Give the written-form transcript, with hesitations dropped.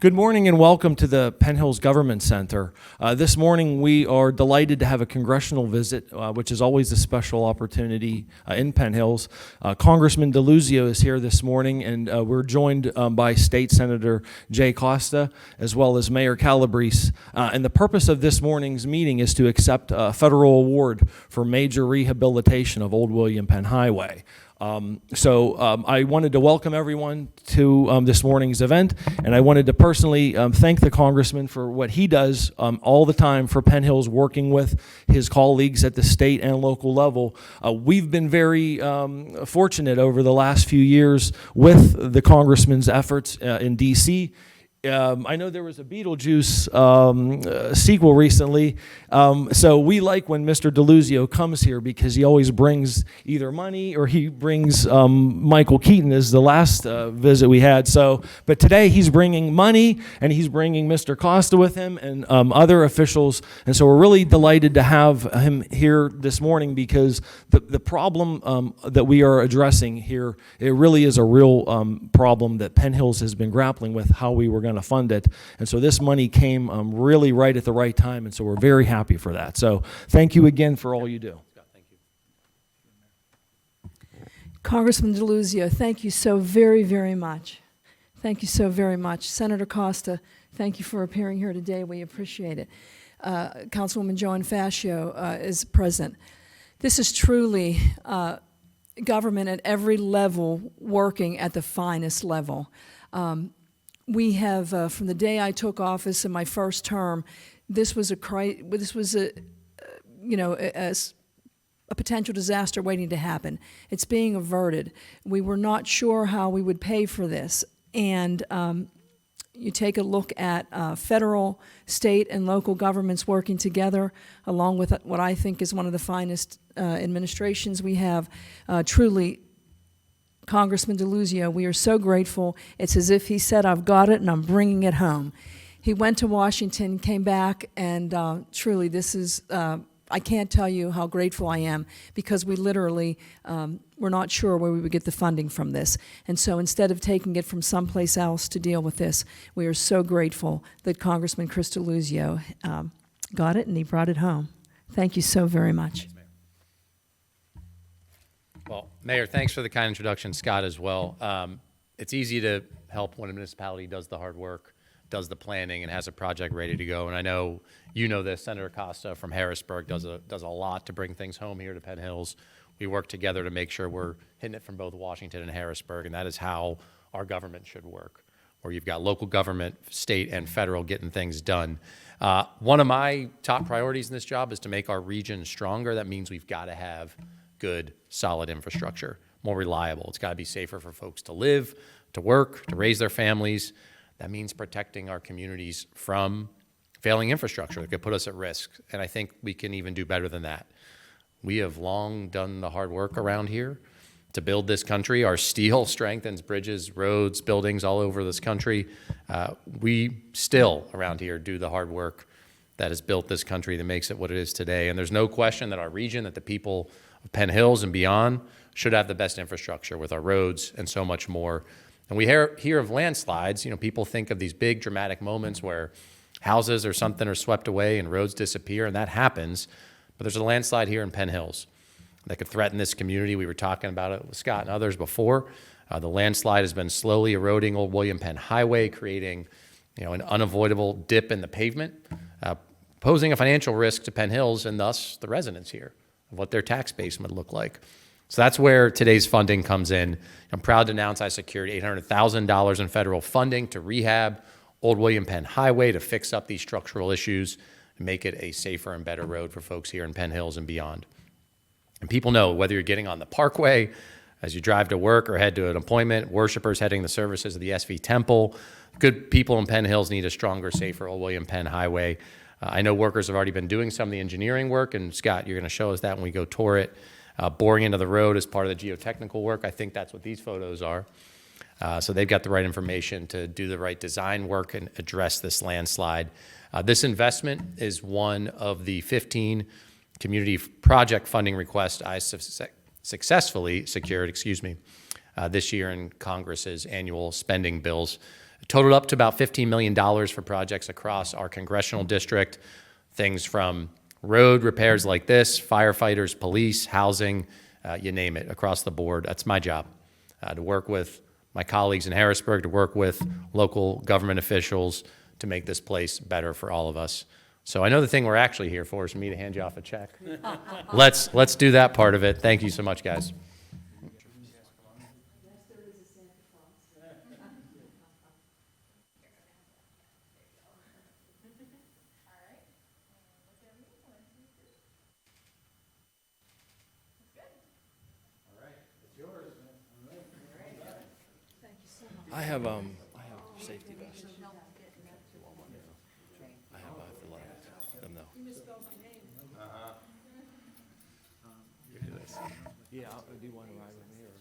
Good morning and welcome to the Penn Hills Government Center. This morning we are delighted to have a congressional visit, which is always a special opportunity in Penn Hills. Congressman Deluzio is here this morning, and we're joined by State Senator Jay Costa as well as Mayor Calabrese. And the purpose of this morning's meeting is to accept a federal award for major rehabilitation of Old William Penn Highway. I wanted to welcome everyone to this morning's event, and I wanted to personally thank the Congressman for what he does all the time for Penn Hills, working with his colleagues at the state and local level. We've been very fortunate over the last few years with the Congressman's efforts in D.C. I know there was a Beetlejuice sequel recently, so we like when Mr. Deluzio comes here because he always brings either money or he brings Michael Keaton as the last visit we had. But today he's bringing money and he's bringing Mr. Costa with him and other officials, and so we're really delighted to have him here this morning because the problem that we are addressing here, it really is a real problem that Penn Hills has been grappling with, how we were going to fund it. And so this money came really right at the right time, and so we're very happy for that. So thank you again for all you do. Thank you. Congressman Deluzio, thank you so very, very much. Thank you so very much. Senator Costa, thank you for appearing here today. We appreciate it. Councilwoman Joan Fascio is present. This is truly government at every level working at the finest level. We have, from the day I took office in my first term, this was a potential disaster waiting to happen. It's being averted. We were not sure how we would pay for this, and you take a look at federal, state, and local governments working together, along with what I think is one of the finest administrations we have. Truly, Congressman Deluzio, we are so grateful. It's as if he said, I've got it and I'm bringing it home. He went to Washington, came back, and truly this is, I can't tell you how grateful I am because we literally were not sure where we would get the funding from this. And so instead of taking it from someplace else to deal with this, we are so grateful that Congressman Chris Deluzio got it and he brought it home. Thank you so very much. Well, Mayor, thanks for the kind introduction, Scott, as well. It's easy to help when a municipality does the hard work, does the planning, and has a project ready to go. And I know you know this. Senator Costa from Harrisburg does a lot to bring things home here to Penn Hills. We work together to make sure we're hitting it from both Washington and Harrisburg, and that is how our government should work, where you've got local government, state, and federal getting things done. One of my top priorities in this job is to make our region stronger. That means we've got to have good, solid infrastructure, more reliable. It's got to be safer for folks to live, to work, to raise their families. That means protecting our communities from failing infrastructure that could put us at risk. And I think we can even do better than that. We have long done the hard work around here to build this country. Our steel strengthens bridges, roads, buildings all over this country. We still, around here, do the hard work that has built this country that makes it what it is today. And there's no question that our region, that the people of Penn Hills and beyond should have the best infrastructure with our roads and so much more. And we hear of landslides. You know, people think of these big dramatic moments where houses or something are swept away and roads disappear, and that happens. But there's a landslide here in Penn Hills that could threaten this community. We were talking about it with Scott and others before. The landslide has been slowly eroding Old William Penn Highway, creating an unavoidable dip in the pavement, posing a financial risk to Penn Hills and thus the residents here of what their tax base would look like. So that's where today's funding comes in. I'm proud to announce I secured $800,000 in federal funding to rehab Old William Penn Highway, to fix up these structural issues and make it a safer and better road for folks here in Penn Hills and beyond. And people know whether you're getting on the Parkway as you drive to work or head to an appointment, worshipers heading the services of the SV Temple, good people in Penn Hills need a stronger, safer Old William Penn Highway. I know workers have already been doing some of the engineering work, and Scott, you're going to show us that when we go tour it. Boring into the road as part of the geotechnical work. I think that's what these photos are. So they've got the right information to do the right design work and address this landslide. This investment is one of the 15 community project funding requests I successfully secured, this year in Congress's annual spending bills. totaled up to about $15 million for projects across our congressional district, things from road repairs like this, firefighters, police, housing, you name it, across the board. That's my job, to work with my colleagues in Harrisburg, to work with local government officials to make this place better for all of us. So I know the thing we're actually here for is for me to hand you off a check. Let's do that part of it. Thank you so much, guys. I have safety vest. I have to let them know. You misspelled my name. Yeah, do you want to ride with me or?